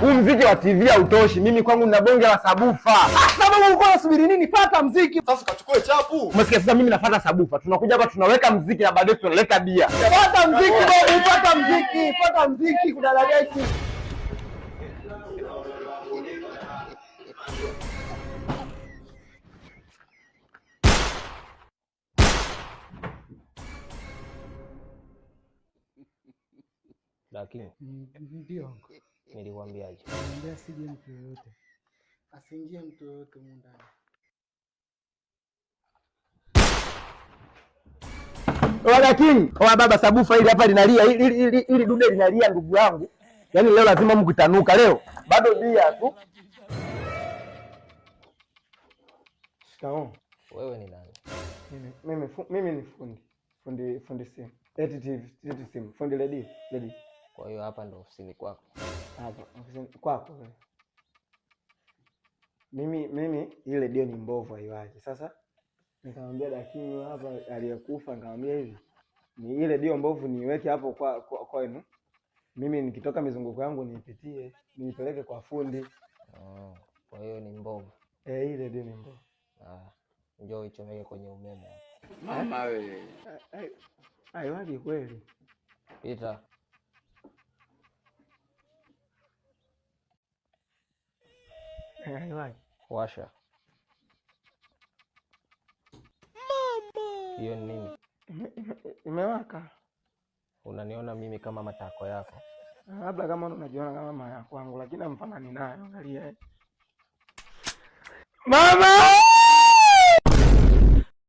Huu mziki wa TV hautoshi. Mimi kwangu nina bonge la sabufa. Sababu uko unasubiri nini? Pata mziki. Sasa kachukue chapu. Umesikia sasa mimi nafuata sabufa. Tunakuja hapa tunaweka mziki na baadaye tunaleta bia. Pata mziki babu, pata mziki. Pata mziki kuna dalili. Lakini Ndio. Nilikwambiaje? Niambia asije mtu yoyote. Asiingie mtu yoyote huko ndani. Lakini baba sabufa hili hapa linalia, ili dude linalia ndugu yangu. Yaani leo lazima mkitanuka leo. Bado bia tu. Shikamoo. Wewe ni nani? Mimi ni fundi simu. Eti simu. Fundi lady. Kwa hiyo hapa ndo ofisini kwako. Hapa ofisini kwako wewe. Mimi ile dio ni mbovu haiwaje. Sasa nikamwambia dakini hapa aliyekufa, nikamwambia hivi, ni ile dio mbovu niweke hapo kwenu. Mimi nikitoka mizunguko yangu niipitie, niipeleke kwa fundi. Kwa hiyo ni mbovu. Ile dio ni mbovu. Njoo ichomeke kwenye umeme hapa. Mama wewe. Haiwaje kweli. Pita. Haiwaje. Washa. Mama. Hiyo ni nini? Imewaka. Unaniona mimi kama matako yako? Labda kama unajiona kama maya kwangu, lakini mfanani naye, angalia. Mama!